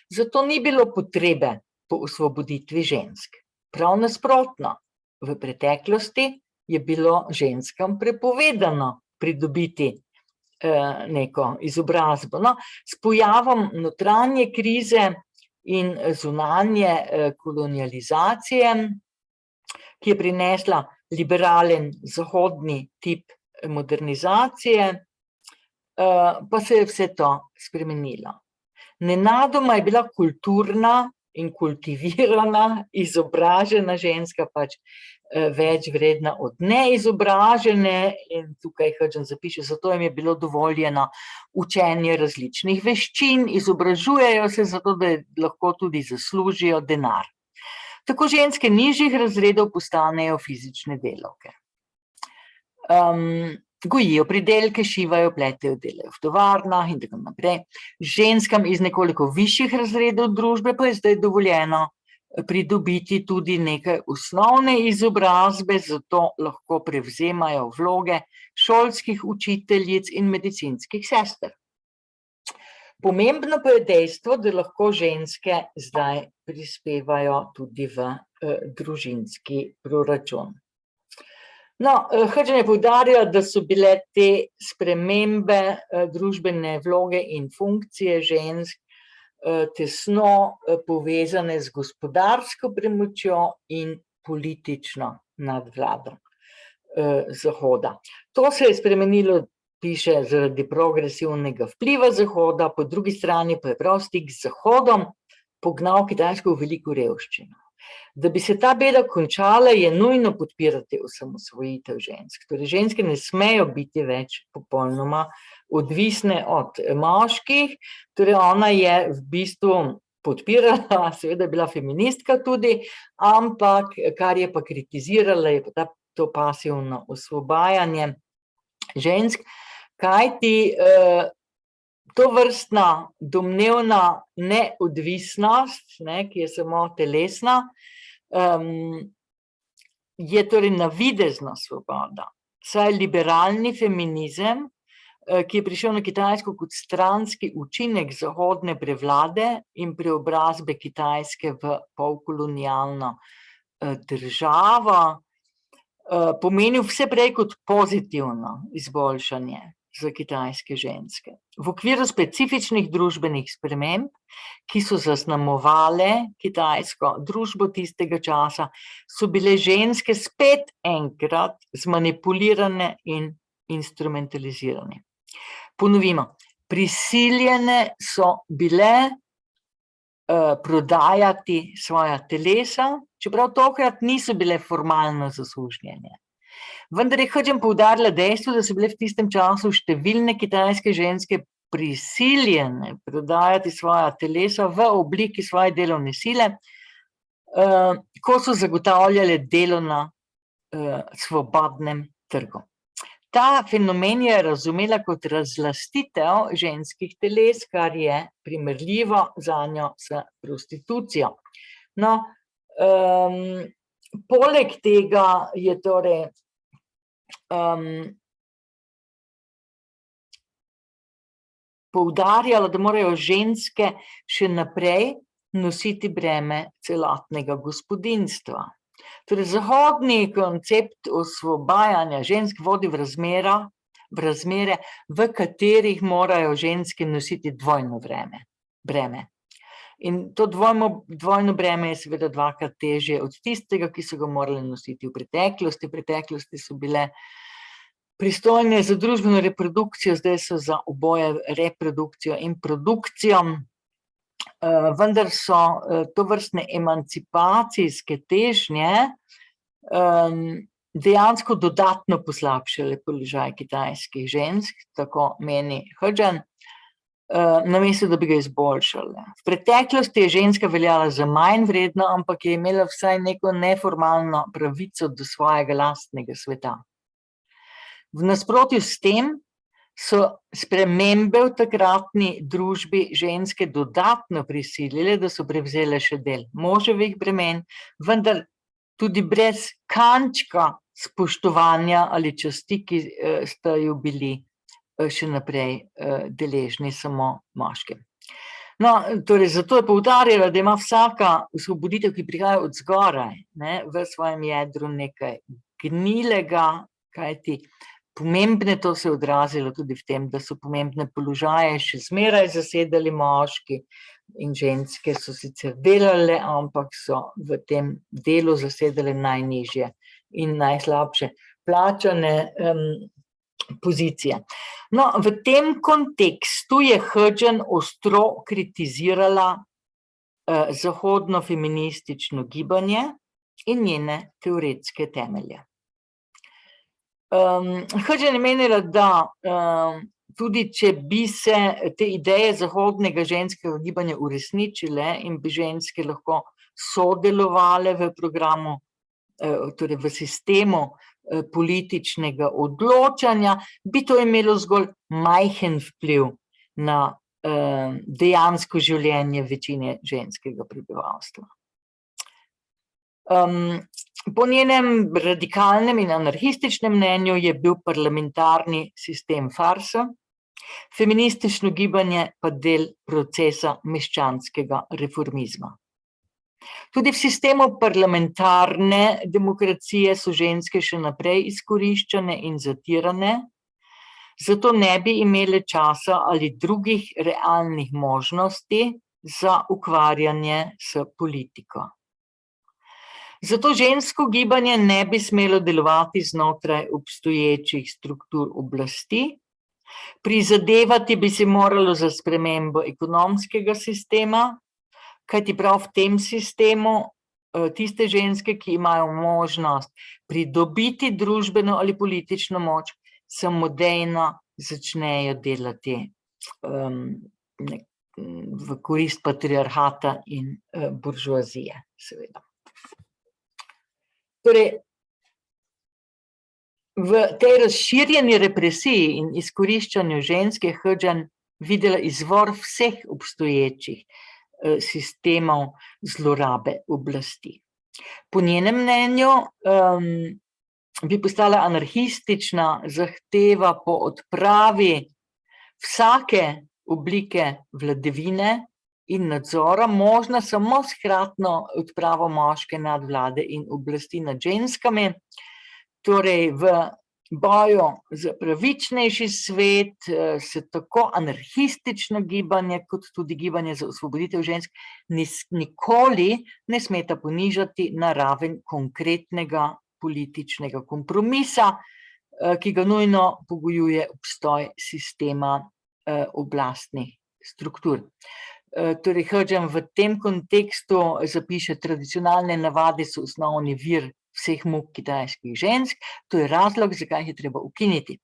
zato ni bilo potrebe po osvoboditvi žensk. Prav nasprotno, v preteklosti je bilo ženskam prepovedano pridobiti neko izobrazbo. No, s pojavom notranje krize in zunanje kolonializacije, ki je prinesla liberalen zahodni tip modernizacije, pa se je vse to spremenilo. Nenadoma je bila kulturna in kultivirana, izobražena ženska pač več vredna od neizobražene, in tukaj Hodgson zapiše, zato jim je bilo dovoljeno učenje različnih veščin, izobražujejo se zato, da lahko tudi zaslužijo denar. Tako ženske nižjih razredov postanejo fizične delavke. Gojijo pridelke, šivajo, pletejo, delajo v tovarnah in tako naprej. Ženskam iz nekoliko višjih razredov družbe pa je zdaj dovoljeno pridobiti tudi nekaj osnovne izobrazbe, zato lahko prevzemajo vloge šolskih učiteljic in medicinskih sester. Pomembno pa je dejstvo, da lahko ženske zdaj prispevajo tudi v družinski proračun. No, Hrčan je poudarjal, da so bile te spremembe družbene vloge in funkcije žensk tesno povezane z gospodarsko premočjo in politično nadvlado Zahoda. To se je spremenilo, piše, zaradi progresivnega vpliva Zahoda, po drugi strani pa je prav stik z Zahodom pognal Kitajsko v veliko revščino. Da bi se ta beda končala, je nujno podpirati osamosvojitev žensk. Torej, ženske ne smejo biti več popolnoma odvisne od moških, torej ona je v bistvu podpirala, seveda je bila feministka tudi, ampak kar je pa kritizirala, je pa to pasivno osvobajanje žensk, kajti tovrstna domnevna neodvisnost, ki je samo telesna, je torej navidezna svoboda. Saj liberalni feminizem, ki je prišel na Kitajsko kot stranski učinek zahodne prevlade in preobrazbe Kitajske v polkolonialno državo, pomenil vse prej kot pozitivno izboljšanje za kitajske ženske. V okviru specifičnih družbenih sprememb, ki so zaznamovale kitajsko družbo tistega časa, so bile ženske spet enkrat zmanipulirane in instrumentalizirane. Ponovimo, prisiljene so bile prodajati svoja telesa, čeprav tokrat niso bile formalno zasužnjene. Vendar je Hrčan poudarila dejstvo, da so bile v tistem času številne kitajske ženske prisiljene prodajati svoja telesa v obliki svoje delovne sile, ko so zagotavljale delo na svobodnem trgu. Ta fenomen je razumela kot razlastitev ženskih teles, kar je primerljivo zanjo s prostitucijo. No, poleg tega je torej poudarjala, da morajo ženske še naprej nositi breme celotnega gospodinjstva. Torej, zahodni koncept osvobajanja žensk vodi v razmere, v katerih morajo ženske nositi dvojno breme. In to dvojno breme je seveda dvakrat težje od tistega, ki so ga morali nositi v preteklosti. V preteklosti so bile pristojne za družbeno reprodukcijo, zdaj so za oboje reprodukcijo in produkcijo, vendar so tovrstne emancipacijske težnje dejansko dodatno poslabšale položaj kitajskih žensk, tako meni Hrčan, namesto da bi ga izboljšale. V preteklosti je ženska veljala za manj vredno, ampak je imela vsaj neko neformalno pravico do svojega lastnega sveta. V nasprotju s tem so spremembe v takratni družbi ženske dodatno prisilile, da so prevzele še del moževih bremen, vendar tudi brez kančka spoštovanja ali časti, ki sta jo bili še naprej deležni samo moški. No, torej, zato je poudarjala, da ima vsaka osvoboditev, ki prihaja od zgoraj, v svojem jedru nekaj gnilega, kajti pomembne, to se je odrazilo tudi v tem, da so pomembne položaje še zmeraj zasedali moški in ženske so sicer delale, ampak so v tem delu zasedale najnižje in najslabše plačane pozicije. No, v tem kontekstu je Hrčan ostro kritizirala zahodno feministično gibanje in njene teoretske temelje. Hrčan je menila, da tudi če bi se te ideje zahodnega ženskega gibanja uresničile in bi ženske lahko sodelovale v programu, torej v sistemu političnega odločanja, bi to imelo zgolj majhen vpliv na dejansko življenje večine ženskega prebivalstva. Po njenem radikalnem in anarhističnem mnenju je bil parlamentarni sistem farsa, feministično gibanje pa del procesa meščanskega reformizma. Tudi v sistemu parlamentarne demokracije so ženske še naprej izkoriščane in zatirane, zato ne bi imele časa ali drugih realnih možnosti za ukvarjanje s politiko. Zato žensko gibanje ne bi smelo delovati znotraj obstoječih struktur oblasti, prizadevati bi se moralo za spremembo ekonomskega sistema, kajti prav v tem sistemu tiste ženske, ki imajo možnost pridobiti družbeno ali politično moč, samodejno začnejo delati v korist patriarhata in buržoazije, seveda. Torej, v tej razširjeni represiji in izkoriščanju žensk je Hodžan videla izvor vseh obstoječih sistemov zlorabe oblasti. Po njenem mnenju bi postala anarhistična zahteva po odpravi vsake oblike vladavine in nadzora možna samo s hkratno odpravo moške nadvlade in oblasti nad ženskami. Torej, v boju za pravičnejši svet se tako anarhistično gibanje kot tudi gibanje za osvoboditev žensk nikoli ne smeta ponižati na raven konkretnega političnega kompromisa, ki ga nujno pogojuje obstoj sistema oblastnih struktur. Torej, Hodžan v tem kontekstu zapiše: tradicionalne navade so osnovni vir vseh muk kitajskih žensk, to je razlog, zakaj jih je treba ukiniti.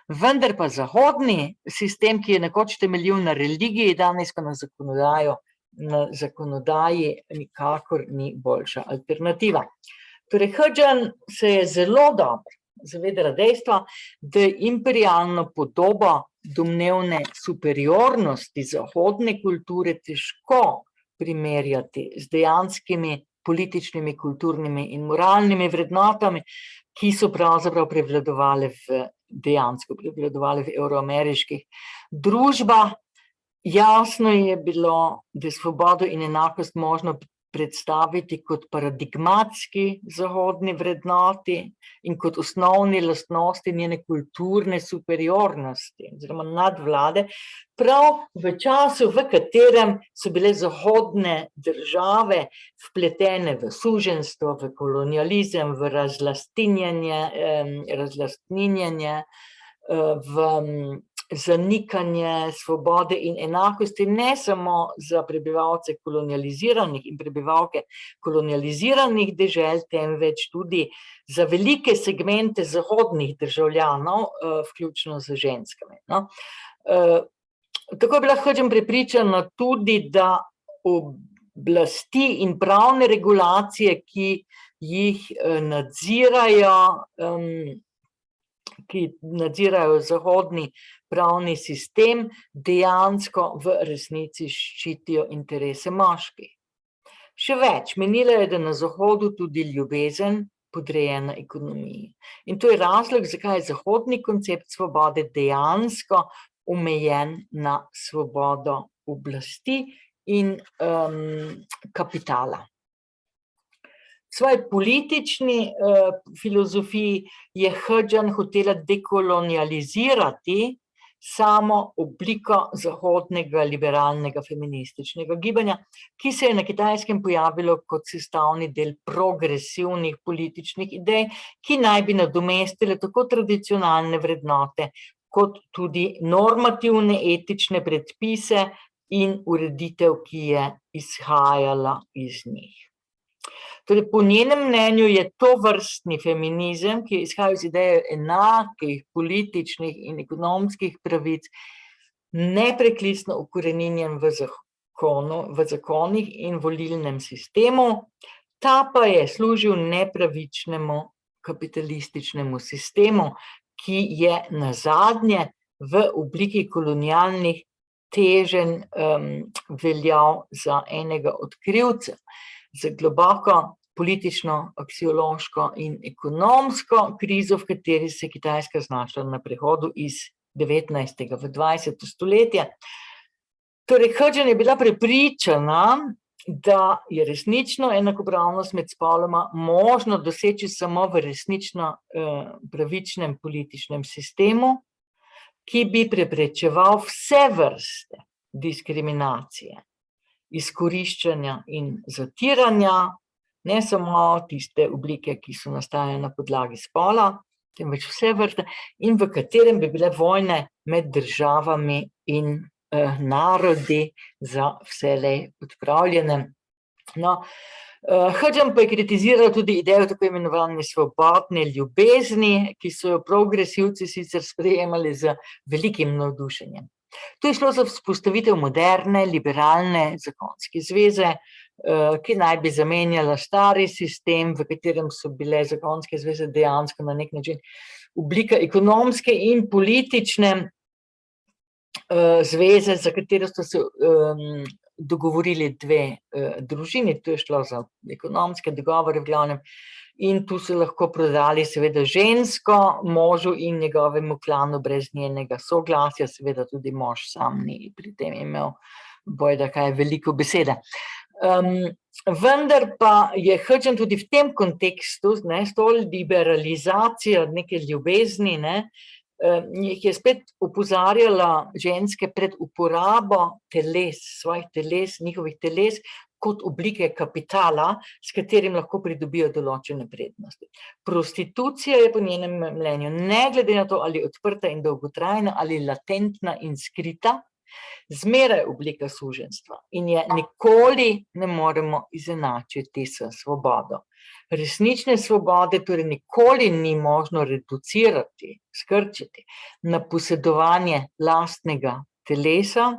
Vendar pa zahodni sistem, ki je nekoč temeljil na religiji, danes pa na zakonodaji nikakor ni boljša alternativa. Torej, Hodžan se je zelo dobro zavedala dejstva, da je imperialno podobo domnevne superiornosti zahodne kulture težko primerjati z dejanskimi političnimi, kulturnimi in moralnimi vrednotami, ki so pravzaprav dejansko prevladovale v evroameriških družbah. Jasno je bilo, da je svobodo in enakost možno predstaviti kot paradigmatski zahodni vrednoti in kot osnovni lastnosti njene kulturne superiornosti oziroma nadvlade, prav v času, v katerem so bile zahodne države vpletene v suženjstvo, v kolonializem, v razlastninjenje, v zanikanje svobode in enakosti, ne samo za prebivalce kolonializiranih in prebivalke kolonializiranih dežel, temveč tudi za velike segmente zahodnih državljanov, vključno z ženskami. Tako je bila Hodžan prepričana tudi, da oblasti in pravne regulacije, ki jih nadzirajo zahodni pravni sistem, dejansko v resnici ščitijo interese moških. Še več, menila je, da na Zahodu tudi ljubezen podrejena ekonomiji. In to je razlog, zakaj je zahodni koncept svobode dejansko omejen na svobodo oblasti in kapitala. V svoji politični filozofiji je Hodžan hotela dekolonializirati samo obliko zahodnega liberalnega feminističnega gibanja, ki se je na Kitajskem pojavilo kot sestavni del progresivnih političnih idej, ki naj bi nadomestile tako tradicionalne vrednote, kot tudi normativne etične predpise in ureditev, ki je izhajala iz njih. Torej, po njenem mnenju je tovrstni feminizem, ki je izhajal iz ideje enakih političnih in ekonomskih pravic, nepreklicno ukoreninjen v zakonih in volilnem sistemu, ta pa je služil nepravičnemu kapitalističnemu sistemu, ki je nazadnje v obliki kolonialnih teženj veljal za enega od krivcev za globoko politično, aksiološko in ekonomsko krizo, v kateri se je Kitajska znašla na prehodu iz 19. v 20. stoletje. Torej, Hudgens je bila prepričana, da je resnično enakopravnost med spoloma možno doseči samo v resnično pravičnem političnem sistemu, ki bi preprečeval vse vrste diskriminacije, izkoriščanja in zatiranja, ne samo tiste oblike, ki so nastajale na podlagi spola, temveč vse vrste, in v katerem bi bile vojne med državami in narodi za vselej odpravljene. No, Hudgens pa je kritiziral tudi idejo tako imenovane svobodne ljubezni, ki so jo progresivci sicer sprejemali z velikim navdušenjem. Tu je šlo za vzpostavitev moderne, liberalne zakonske zveze, ki naj bi zamenjala stari sistem, v katerem so bile zakonske zveze dejansko na nek način oblika ekonomske in politične zveze, za katero so se dogovorili dve družini, tu je šlo za ekonomske dogovore v glavnem, in tu so lahko prodali seveda žensko možu in njegovemu klanu brez njenega soglasja, seveda tudi mož sam ni pri tem imel bojda kaj veliko besede. Vendar pa je Hudgens tudi v tem kontekstu, s to liberalizacijo neke ljubezni, jih je spet opozarjala ženske pred uporabo teles, svojih teles, njihovih teles, kot oblike kapitala, s katerim lahko pridobijo določene prednosti. Prostitucija je po njenem mnenju, ne glede na to, ali odprta in dolgotrajna, ali latentna in skrita, zmeraj oblika suženjstva in je nikoli ne moremo izenačiti s svobodo. Resnične svobode torej nikoli ni možno reducirati, skrčiti na posedovanje lastnega telesa,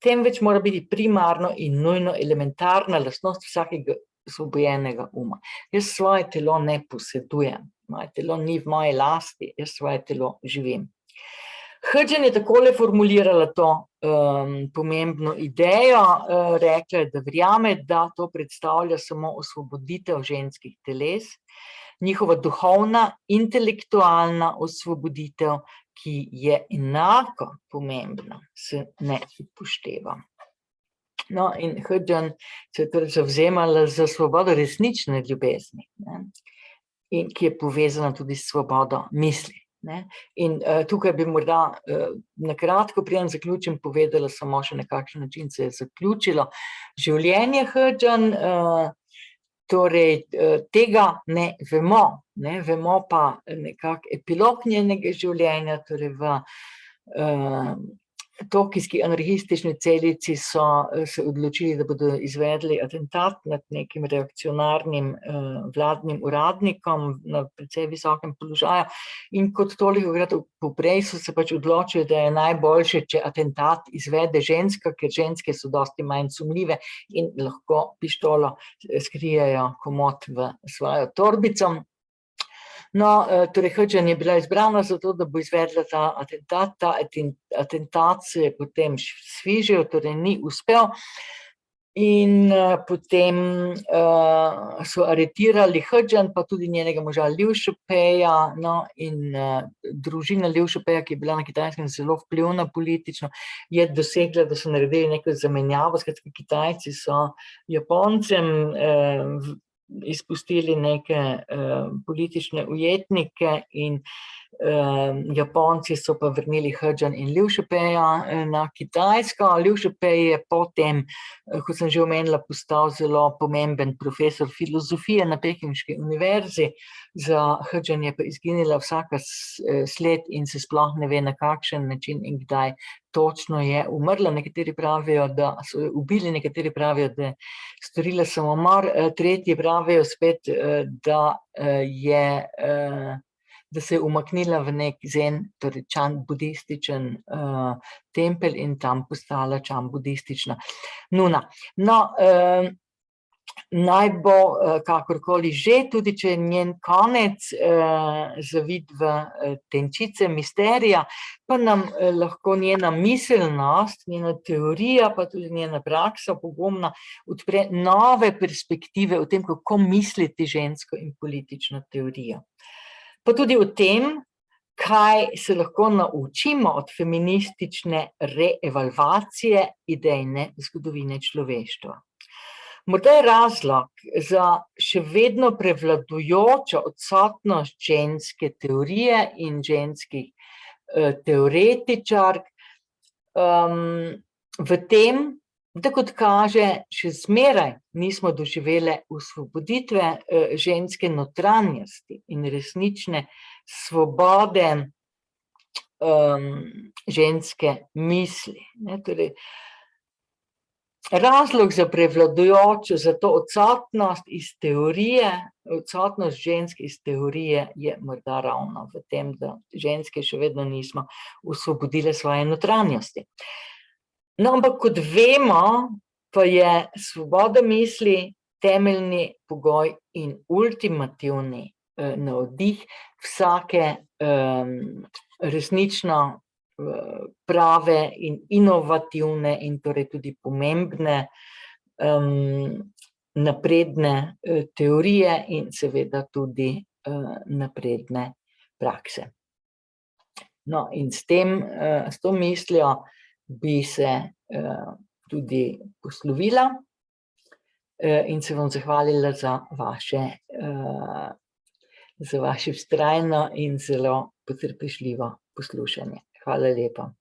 temveč mora biti primarno in nujno elementarna lastnost vsakega osvobojenega uma. Jaz svoje telo ne posedujem, moje telo ni v moji lasti, jaz svoje telo živim. Hudgens je takole formulirala to pomembno idejo, rekla je, da verjame, da to predstavlja samo osvoboditev ženskih teles, njihova duhovna, intelektualna osvoboditev, ki je enako pomembna, se ne upošteva. No, in Hudgens se je torej zavzemala za svobodo resnične ljubezni, in ki je povezana tudi s svobodo misli. In tukaj bi morda na kratko, preden zaključim, povedala samo še na kakšen način se je zaključilo življenje Hudgens, torej tega ne vemo, vemo pa nekak epilog njenega življenja, torej v tokijski anarhistični celici so se odločili, da bodo izvedli atentat nad nekim reakcionarnim vladnim uradnikom na precej visokem položaju, in kot tolikokrat poprej so se pač odločili, da je najboljše, če atentat izvede ženska, ker ženske so dosti manj sumljive in lahko pištolo skrijejo komot v svojo torbico. No, torej Hudgens je bila izbrana zato, da bo izvedla ta atentat. Ta atentat se je potem sfižil, torej ni uspel, in potem so aretirali Hudgens, pa tudi njenega moža Liu Shupeja, no, in družina Liu Shupeja, ki je bila na Kitajskem zelo vplivna politično, je dosegla, da so naredili neko zamenjavo, skratka Kitajci so Japoncem izpustili neke politične ujetnike in Japonci so pa vrnili Hudgens in Liu Shupeja na Kitajsko. Liu Shupej je potem, kot sem že omenila, postal zelo pomemben profesor filozofije na Pekinški univerzi. Za Hudgens je pa izginila vsaka sled in se sploh ne ve, na kakšen način in kdaj točno je umrla. Nekateri pravijo, da so jo ubili, nekateri pravijo, da je storila samomor, tretji pravijo spet, da se je umaknila v nek zen, torej čan budističen tempelj in tam postala čan budistična nuna. No, naj bo kakorkoli že, tudi če je njen konec zavit v tenčice misterija, pa nam lahko njena miselnost, njena teorija, pa tudi njena praksa pogumna odpre nove perspektive o tem, kako misliti žensko in politično teorijo. Pa tudi o tem, kaj se lahko naučimo od feministične reevalvacije idejne zgodovine človeštva. Morda je razlog za še vedno prevladujočo odsotnost ženske teorije in ženskih teoretičark v tem, da kot kaže, še zmeraj nismo doživele osvoboditve ženske notranjosti in resnične svobode ženske misli. Torej, razlog za prevladujočo, za to odsotnost iz teorije, odsotnost žensk iz teorije je morda ravno v tem, da ženske še vedno nismo osvobodile svoje notranjosti. No, ampak kot vemo, pa je svoboda misli temeljni pogoj in ultimativni navdih vsake resnično prave in inovativne in torej tudi pomembne napredne teorije in seveda tudi napredne prakse. No, in s to mislijo bi se tudi poslovila in se vam zahvalila za vaše vztrajno in zelo potrpežljivo poslušanje. Hvala lepa.